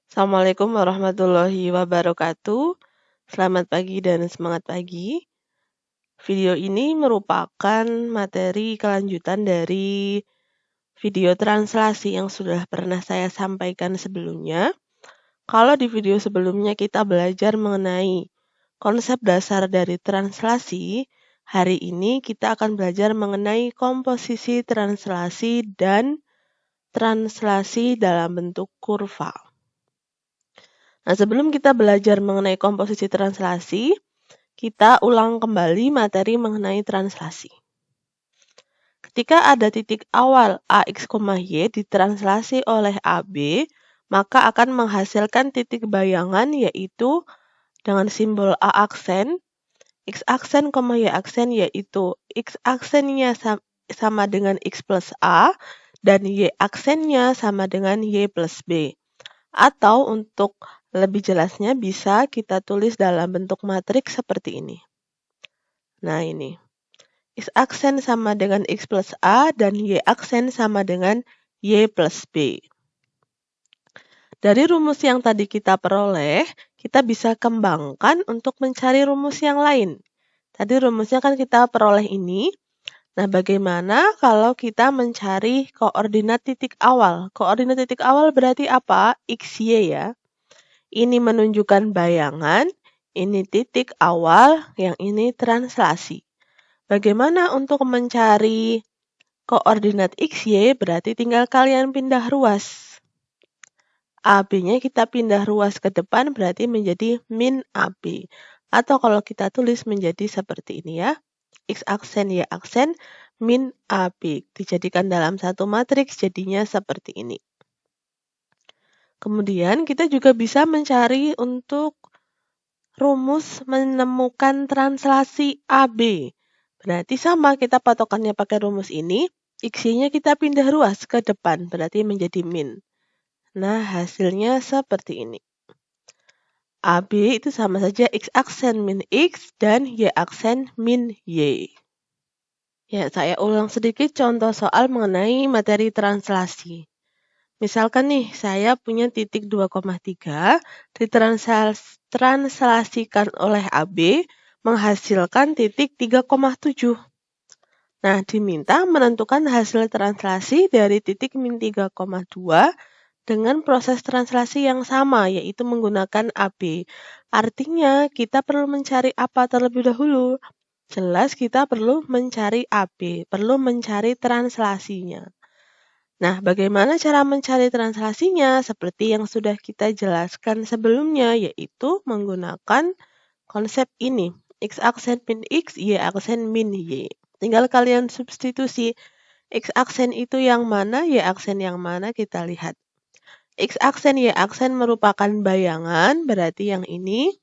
Assalamualaikum warahmatullahi wabarakatuh. Selamat pagi dan semangat pagi. Video ini merupakan materi kelanjutan dari video translasi yang sudah pernah saya sampaikan sebelumnya. Kalau di video sebelumnya kita belajar mengenai konsep dasar dari translasi, hari ini kita akan belajar mengenai komposisi translasi dan translasi dalam bentuk kurva. Nah, sebelum kita belajar mengenai komposisi translasi, kita ulang kembali materi mengenai translasi. Ketika ada titik awal AX, Y ditranslasi oleh AB, maka akan menghasilkan titik bayangan yaitu dengan simbol A aksen, X aksen, Y aksen yaitu X aksennya sama dengan X plus A dan Y aksennya sama dengan Y plus B. Atau untuk lebih jelasnya bisa kita tulis dalam bentuk matriks seperti ini. Nah ini, X aksen sama dengan X plus A dan Y aksen sama dengan Y plus B. Dari rumus yang tadi kita peroleh, kita bisa kembangkan untuk mencari rumus yang lain. Tadi rumusnya kan kita peroleh ini. Nah, bagaimana kalau kita mencari koordinat titik awal? Koordinat titik awal berarti apa? X, Y ya. Ini menunjukkan bayangan, ini titik awal, yang ini translasi. Bagaimana untuk mencari koordinat X, Y? Berarti tinggal kalian pindah ruas. AB-nya kita pindah ruas ke depan berarti menjadi min AB. Atau kalau kita tulis menjadi seperti ini ya. X aksen, Y aksen, min AB. Dijadikan dalam satu matriks jadinya seperti ini. Kemudian kita juga bisa mencari untuk rumus menemukan translasi AB. Berarti sama, kita patokannya pakai rumus ini. X-nya kita pindah ruas ke depan, berarti menjadi min. Nah, hasilnya seperti ini. AB itu sama saja X aksen min X dan Y aksen min Y. Ya, saya ulang sedikit contoh soal mengenai materi translasi. Misalkan nih, saya punya titik 2,3 ditranslasikan oleh AB menghasilkan titik 3,7. Nah, diminta menentukan hasil translasi dari titik min 3,2 dengan proses translasi yang sama, yaitu menggunakan AB. Artinya, kita perlu mencari apa terlebih dahulu? Jelas kita perlu mencari AB, perlu mencari translasinya. Nah, bagaimana cara mencari translasinya? Seperti yang sudah kita jelaskan sebelumnya, yaitu menggunakan konsep ini. X aksen min X, Y aksen min Y. Tinggal kalian substitusi X aksen itu yang mana, Y aksen yang mana, kita lihat. X aksen, Y aksen merupakan bayangan, berarti yang ini.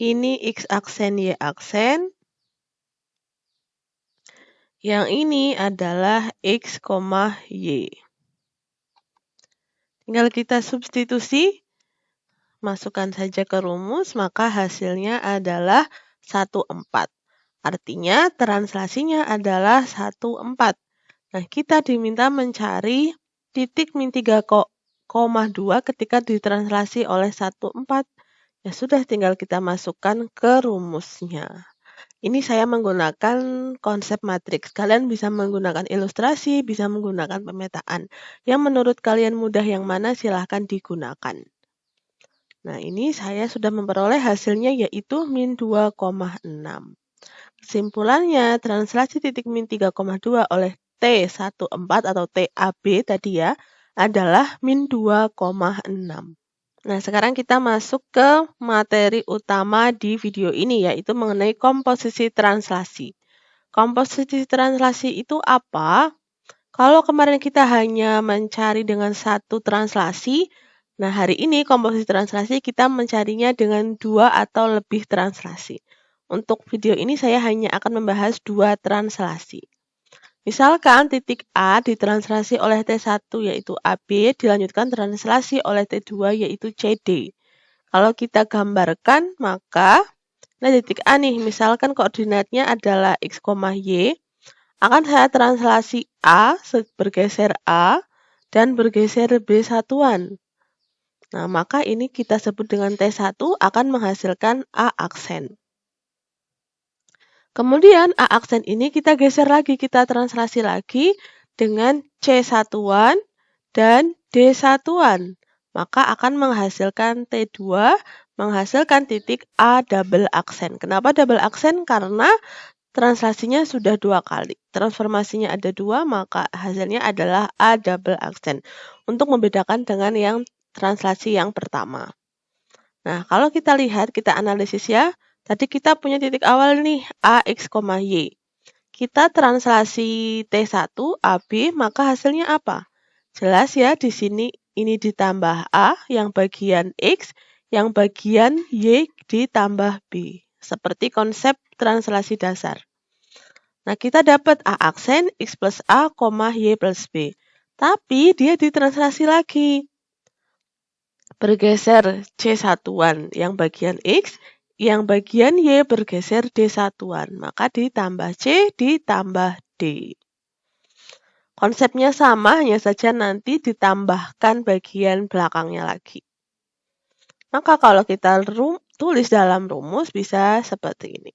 Ini X aksen, Y aksen. Yang ini adalah X, Y. Tinggal kita substitusi, masukkan saja ke rumus, maka hasilnya adalah 14. Artinya translasinya adalah 14. Nah, kita diminta mencari titik min 3,2 ketika ditranslasi oleh 14. Ya sudah, tinggal kita masukkan ke rumusnya. Ini saya menggunakan konsep matriks. Kalian bisa menggunakan ilustrasi, bisa menggunakan pemetaan. Yang menurut kalian mudah yang mana, silahkan digunakan. Nah, ini saya sudah memperoleh hasilnya yaitu min 2,6. Kesimpulannya, translasi titik min 3,2 oleh T14 atau TAB tadi ya, adalah min 2,6. Nah, sekarang kita masuk ke materi utama di video ini, yaitu mengenai komposisi translasi. Komposisi translasi itu apa? Kalau kemarin kita hanya mencari dengan satu translasi, nah hari ini komposisi translasi kita mencarinya dengan 2 atau lebih translasi. Untuk video ini saya hanya akan membahas 2 translasi. Misalkan titik A ditranslasi oleh T1 yaitu AB, dilanjutkan translasi oleh T2 yaitu CD. Kalau kita gambarkan, maka nah titik A nih, misalkan koordinatnya adalah X, Y, akan saya translasi A bergeser A dan bergeser B satuan. Nah, maka ini kita sebut dengan T1 akan menghasilkan A aksen. Kemudian A aksen ini kita geser lagi, kita translasi lagi dengan C satuan dan D satuan. Maka akan menghasilkan T2, menghasilkan titik A double aksen. Kenapa double aksen? Karena translasinya sudah 2 kali. Transformasinya ada 2, maka hasilnya adalah A double aksen. Untuk membedakan dengan yang translasi yang pertama. Nah, kalau kita lihat, kita analisis ya. Tadi kita punya titik awal nih, A, X, Y. Kita translasi T1, AB, maka hasilnya apa? Jelas ya, di sini ini ditambah A, yang bagian X, yang bagian Y ditambah B. Seperti konsep translasi dasar. Nah, kita dapat A aksen, X plus A, Y plus B. Tapi dia ditranslasi lagi. Bergeser C satuan yang bagian X, yang bagian Y bergeser D satuan. Maka ditambah C ditambah D. Konsepnya sama, hanya saja nanti ditambahkan bagian belakangnya lagi. Maka kalau kita tulis dalam rumus bisa seperti ini.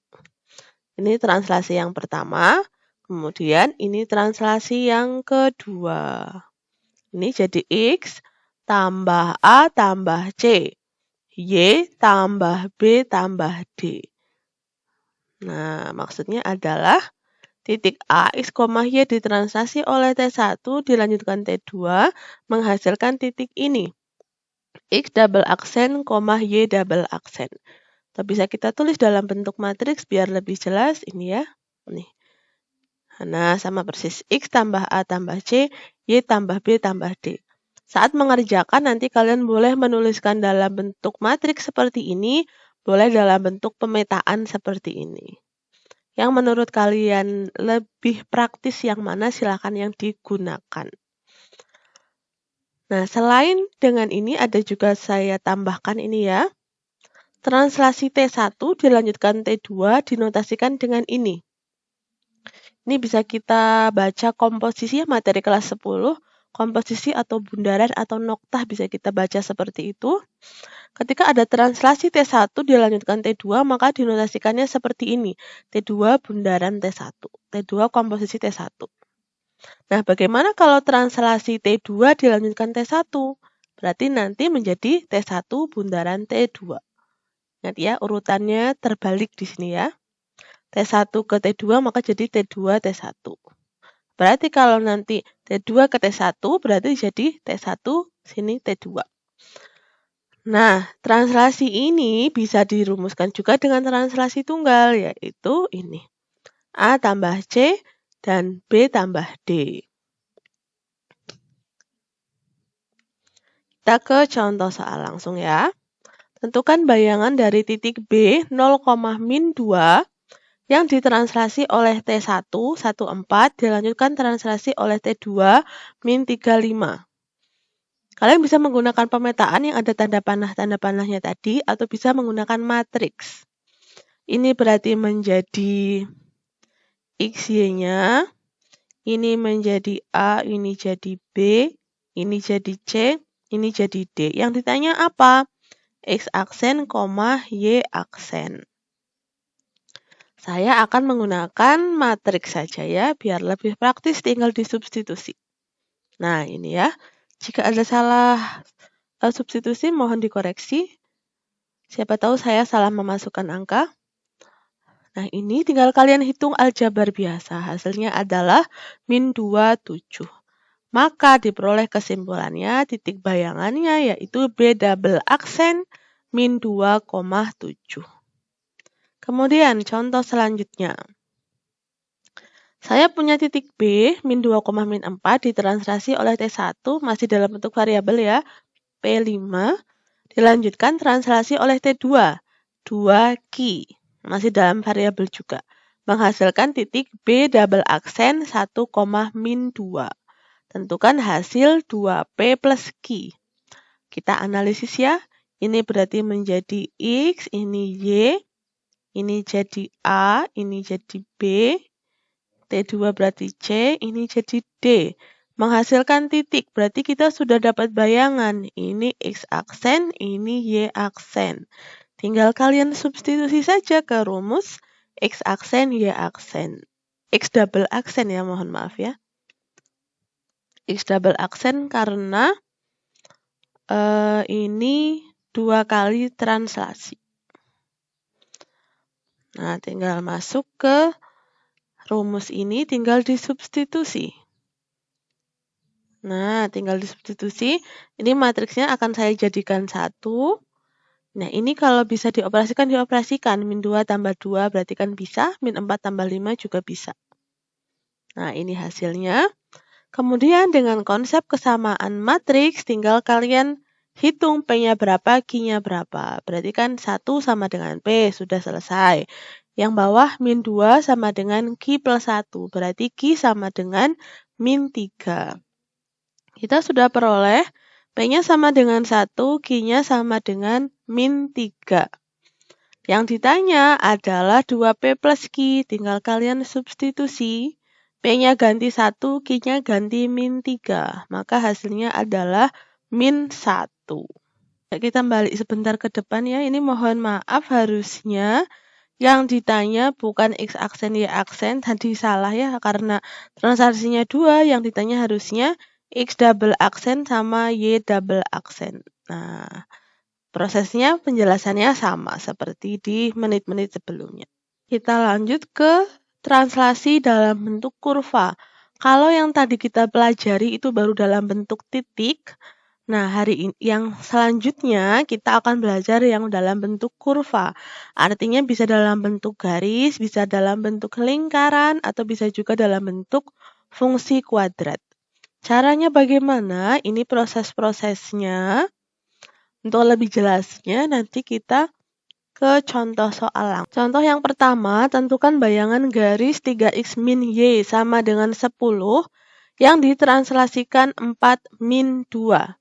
Ini translasi yang pertama, kemudian ini translasi yang kedua. Ini jadi X tambah A tambah C. Y tambah B tambah D. Nah, maksudnya adalah titik A, X, Y ditranslasi oleh T1 dilanjutkan T2 menghasilkan titik ini. X double aksen, Y double aksen. Atau bisa kita tulis dalam bentuk matriks biar lebih jelas ini ya. Nih. Nah, sama persis. X tambah A tambah C, Y tambah B tambah D. Saat mengerjakan nanti kalian boleh menuliskan dalam bentuk matriks seperti ini, boleh dalam bentuk pemetaan seperti ini. Yang menurut kalian lebih praktis yang mana silakan yang digunakan. Nah, selain dengan ini ada juga saya tambahkan ini ya. Translasi T1 dilanjutkan T2 dinotasikan dengan ini. Ini bisa kita baca komposisi materi kelas 10. Komposisi atau bundaran atau noktah bisa kita baca seperti itu. Ketika ada translasi T1 dilanjutkan T2, maka dinotasikannya seperti ini. T2 bundaran T1. T2 komposisi T1. Nah, bagaimana kalau translasi T2 dilanjutkan T1? Berarti nanti menjadi T1 bundaran T2. Ingat ya, urutannya terbalik di sini ya. T1 ke T2 maka jadi T2 T1. Berarti kalau nanti T2 ke T1 berarti jadi T1 sini T2. Nah, translasi ini bisa dirumuskan juga dengan translasi tunggal, yaitu ini. A tambah C dan B tambah D. Kita ke contoh soal langsung ya. Tentukan bayangan dari titik B 0,-2 yang ditranslasi oleh T1, 14, dilanjutkan translasi oleh T2, min 35. Kalian bisa menggunakan pemetaan yang ada tanda panahnya tadi, atau bisa menggunakan matriks. Ini berarti menjadi XY-nya, ini menjadi A, ini jadi B, ini jadi C, ini jadi D. Yang ditanya apa? X aksen, Y aksen. Saya akan menggunakan matriks saja ya, biar lebih praktis tinggal disubstitusi. Nah, ini ya. Jika ada salah substitusi, mohon dikoreksi. Siapa tahu saya salah memasukkan angka. Nah, ini tinggal kalian hitung aljabar biasa. Hasilnya adalah min 27. Maka diperoleh kesimpulannya, titik bayangannya yaitu B double aksen min 2,7. Kemudian contoh selanjutnya. Saya punya titik B, min 2,-4 ditranslasi oleh T1, masih dalam bentuk variabel ya, P5, dilanjutkan translasi oleh T2, 2 Ki, masih dalam variabel juga, menghasilkan titik B double aksen 1,-2. Tentukan hasil 2P plus Ki. Kita analisis ya, ini berarti menjadi X, ini Y, ini jadi A, ini jadi B, T2 berarti C, ini jadi D. menghasilkan titik. Berarti kita sudah dapat bayangan. Ini X aksen, ini Y aksen. Tinggal kalian substitusi saja ke rumus X aksen, Y aksen. X double aksen ya, mohon maaf ya. X double aksen karena ini 2 kali translasi. Nah, tinggal masuk ke rumus ini, tinggal disubstitusi. Nah, tinggal disubstitusi. Ini matriksnya akan saya jadikan 1. Nah, ini kalau bisa dioperasikan, dioperasikan. Min 2 tambah 2 berarti kan bisa. Min 4 tambah 5 juga bisa. Nah, ini hasilnya. Kemudian dengan konsep kesamaan matriks, tinggal kalian hitung P-nya berapa, Q-nya berapa. Berarti kan 1 sama dengan P, sudah selesai. Yang bawah min 2 sama dengan Q plus 1. Berarti Q sama dengan min 3. Kita sudah peroleh P-nya sama dengan 1, Q-nya sama dengan min 3. Yang ditanya adalah 2P plus Q. Tinggal kalian substitusi. P-nya ganti 1, Q-nya ganti min 3. Maka hasilnya adalah min 1. Kita balik sebentar ke depan ya. Ini mohon maaf, harusnya yang ditanya bukan X aksen Y aksen. Tadi salah ya, karena transaksinya 2. Yang ditanya harusnya X double aksen sama Y double aksen. Nah, prosesnya, penjelasannya sama seperti di menit-menit sebelumnya. Kita lanjut ke translasi dalam bentuk kurva. Kalau yang tadi kita pelajari itu baru dalam bentuk titik. Nah, hari ini yang selanjutnya kita akan belajar yang dalam bentuk kurva. Artinya bisa dalam bentuk garis, bisa dalam bentuk lingkaran, atau bisa juga dalam bentuk fungsi kuadrat. Caranya bagaimana? Ini proses-prosesnya. Untuk lebih jelasnya nanti kita ke contoh soal. Contoh yang pertama, tentukan bayangan garis 3x min y sama dengan 10 yang ditranslasikan 4 min 2.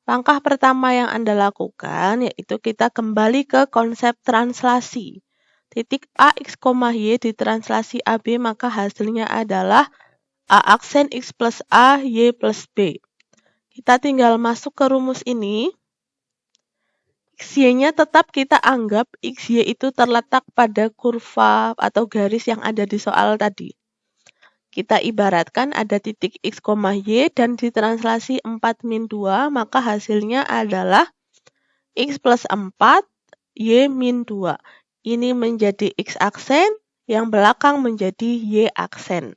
Langkah pertama yang Anda lakukan yaitu kita kembali ke konsep translasi. Titik A, X, Y ditranslasi AB, maka hasilnya adalah A aksen X plus A, Y plus B. Kita tinggal masuk ke rumus ini. XY-nya tetap kita anggap XY itu terletak pada kurva atau garis yang ada di soal tadi. Kita ibaratkan ada titik X, Y dan ditranslasi 4 min 2, maka hasilnya adalah X plus 4, Y min 2. Ini menjadi X aksen, yang belakang menjadi Y aksen.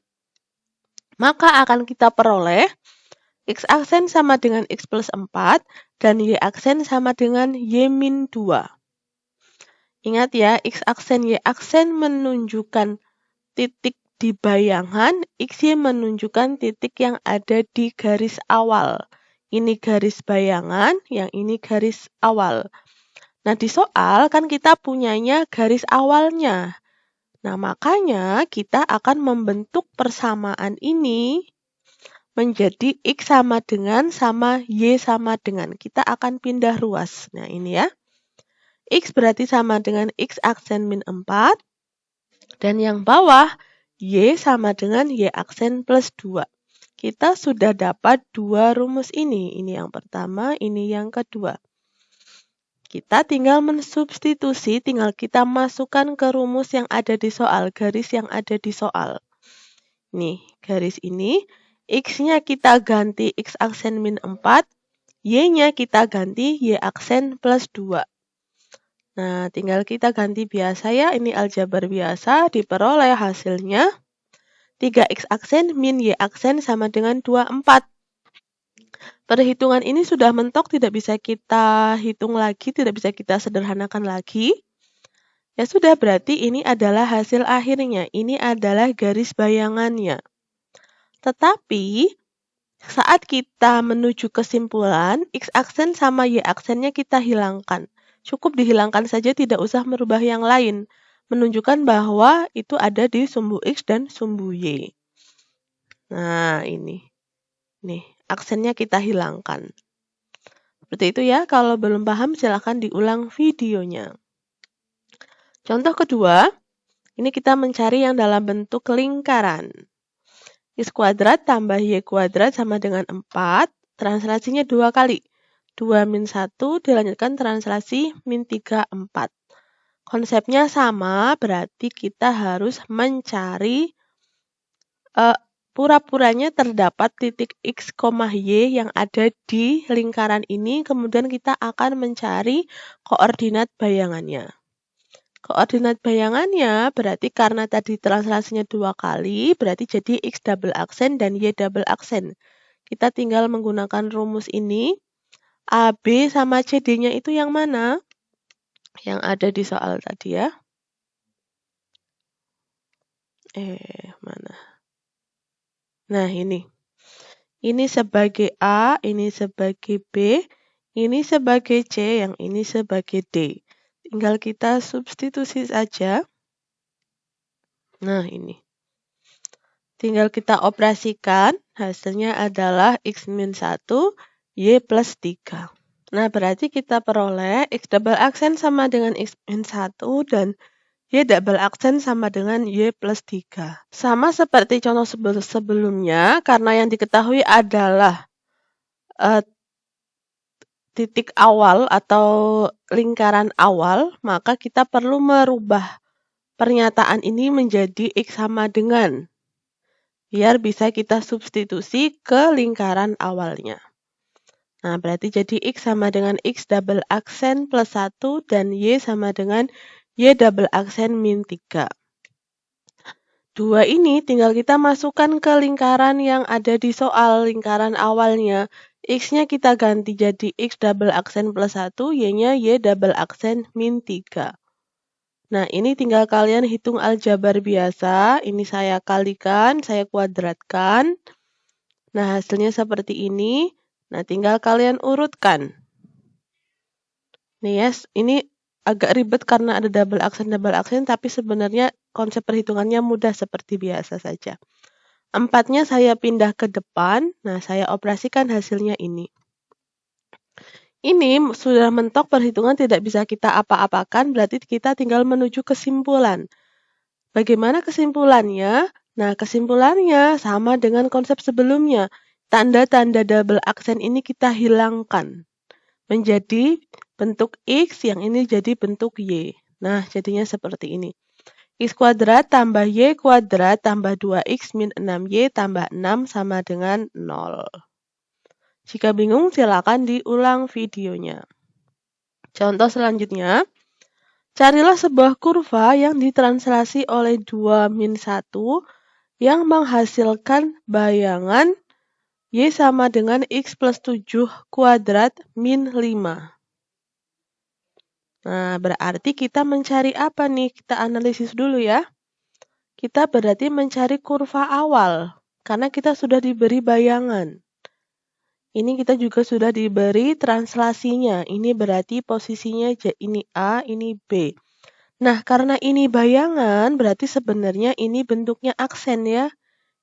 Maka akan kita peroleh X aksen sama dengan X plus 4 dan Y aksen sama dengan Y min 2. Ingat ya, X aksen Y aksen menunjukkan titik di bayangan, XY menunjukkan titik yang ada di garis awal. Ini garis bayangan, yang ini garis awal. Nah, di soal kan kita punyanya garis awalnya. Nah, makanya kita akan membentuk persamaan ini menjadi X sama Y sama dengan. Kita akan pindah ruas. Nah, ini ya. X berarti sama dengan X aksen min 4. Dan yang bawah, Y sama dengan Y aksen plus 2. Kita sudah dapat 2 rumus ini. Ini yang pertama, ini yang kedua. Kita tinggal mensubstitusi, tinggal kita masukkan ke rumus yang ada di soal, garis yang ada di soal. Nih, garis ini. X-nya kita ganti X aksen min 4, Y-nya kita ganti Y aksen plus 2. Nah, tinggal kita ganti biasa ya, ini aljabar biasa, diperoleh hasilnya 3X aksen min Y aksen sama dengan 24. Perhitungan ini sudah mentok, tidak bisa kita hitung lagi, tidak bisa kita sederhanakan lagi. Ya sudah, berarti ini adalah hasil akhirnya, ini adalah garis bayangannya. Tetapi, saat kita menuju kesimpulan, X aksen sama Y aksennya kita hilangkan. Cukup dihilangkan saja, tidak usah merubah yang lain. Menunjukkan bahwa itu ada di sumbu X dan sumbu Y. Nah, ini. Nih, aksennya kita hilangkan. Seperti itu ya, kalau belum paham silahkan diulang videonya. Contoh kedua, ini kita mencari yang dalam bentuk lingkaran. X kuadrat tambah Y kuadrat sama dengan 4. Translasinya 2 kali. 2 min 1 dilanjutkan translasi min 3, 4. Konsepnya sama, berarti kita harus mencari pura-puranya terdapat titik X, Y yang ada di lingkaran ini, kemudian kita akan mencari koordinat bayangannya. Koordinat bayangannya berarti karena tadi translasinya 2 kali, berarti jadi X double aksen dan Y double aksen. Kita tinggal menggunakan rumus ini. AB sama CD-nya itu yang mana? Yang ada di soal tadi ya. Mana? Nah, ini. Ini sebagai A, ini sebagai B, ini sebagai C, yang ini sebagai D. Tinggal kita substitusi saja. Nah, ini. Tinggal kita operasikan, hasilnya adalah X min 1, Y plus 3. Nah, berarti kita peroleh X double aksen sama dengan X min 1 dan Y double aksen sama dengan Y plus 3. Sama seperti contoh sebelumnya, karena yang diketahui adalah titik awal atau lingkaran awal, maka kita perlu merubah pernyataan ini menjadi X sama dengan, biar bisa kita substitusi ke lingkaran awalnya. Nah, berarti jadi X sama dengan X double aksen plus 1 dan Y sama dengan Y double aksen min 3. 2 ini tinggal kita masukkan ke lingkaran yang ada di soal, lingkaran awalnya. X-nya kita ganti jadi X double aksen plus 1, Y-nya Y double aksen min 3. Nah, ini tinggal kalian hitung aljabar biasa. Ini saya kalikan, saya kuadratkan. Nah, hasilnya seperti ini. Nah, tinggal kalian urutkan. Nih ya, ini agak ribet karena ada double aksen, tapi sebenarnya konsep perhitungannya mudah seperti biasa saja. 4-nya saya pindah ke depan, nah saya operasikan hasilnya ini. Ini sudah mentok perhitungan tidak bisa kita apa-apakan, berarti kita tinggal menuju kesimpulan. Bagaimana kesimpulannya? Nah, kesimpulannya sama dengan konsep sebelumnya. Tanda-tanda double aksen ini kita hilangkan. Menjadi bentuk X, yang ini jadi bentuk Y. Nah, jadinya seperti ini. X kuadrat tambah Y kuadrat tambah 2X min 6Y tambah 6 sama dengan 0. Jika bingung, silakan diulang videonya. Contoh selanjutnya, carilah sebuah kurva yang ditranslasi oleh 2 min 1 yang menghasilkan bayangan Y sama dengan X plus 7 kuadrat min 5. Nah, berarti kita mencari apa nih? Kita analisis dulu ya. Kita berarti mencari kurva awal, karena kita sudah diberi bayangan. Ini kita juga sudah diberi translasinya. Ini berarti posisinya ini A, ini B. Nah, karena ini bayangan, berarti sebenarnya ini bentuknya aksen ya.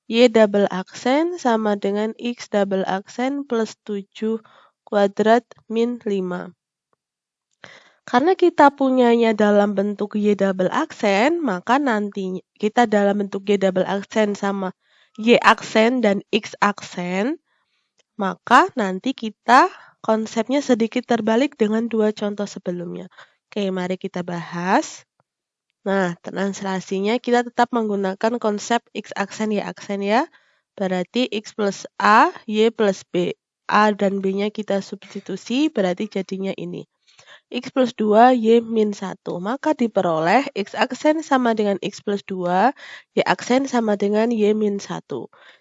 Y double aksen sama dengan X double aksen plus 7 kuadrat min 5. Karena kita punyanya dalam bentuk Y double aksen, maka nanti kita dalam bentuk Y double aksen sama Y aksen dan X aksen, maka nanti kita konsepnya sedikit terbalik dengan 2 contoh sebelumnya. Oke, mari kita bahas. Nah, translasinya kita tetap menggunakan konsep X aksen Y aksen ya. Berarti X plus A, Y plus B. A dan B-nya kita substitusi, berarti jadinya ini. X plus 2, Y min 1. Maka diperoleh X aksen sama dengan X plus 2, Y aksen sama dengan Y min 1.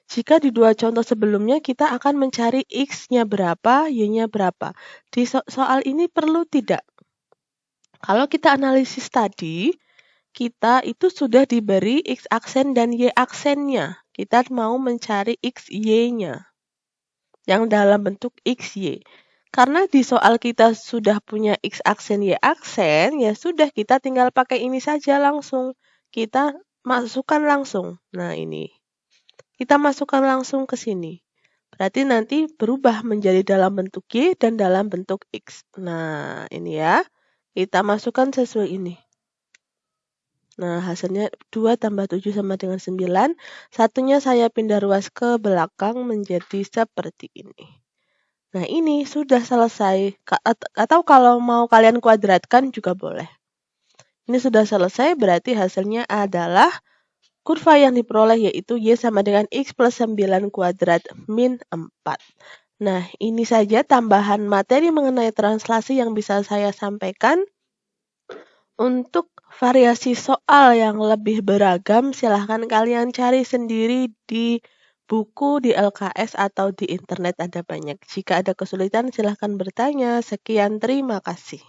Jika di 2 contoh sebelumnya kita akan mencari X-nya berapa, Y-nya berapa. Di soal ini perlu tidak? Kalau kita analisis tadi, kita itu sudah diberi X aksen dan Y aksennya. Kita mau mencari X, Y-nya. Yang dalam bentuk X, Y. Karena di soal kita sudah punya X aksen, Y aksen, ya sudah kita tinggal pakai ini saja langsung. Kita masukkan langsung. Nah ini. Kita masukkan langsung ke sini. Berarti nanti berubah menjadi dalam bentuk Y dan dalam bentuk X. Nah ini ya. Kita masukkan sesuai ini. Nah, hasilnya 2 tambah 7 sama dengan 9. Satunya saya pindah ruas ke belakang menjadi seperti ini. Nah, ini sudah selesai. Atau kalau mau kalian kuadratkan juga boleh. Ini sudah selesai, berarti hasilnya adalah kurva yang diperoleh yaitu Y sama dengan X plus 9 kuadrat min 4. Nah, ini saja tambahan materi mengenai translasi yang bisa saya sampaikan. Untuk variasi soal yang lebih beragam, silahkan kalian cari sendiri di buku, di LKS, atau di internet ada banyak. Jika ada kesulitan, silahkan bertanya. Sekian, terima kasih.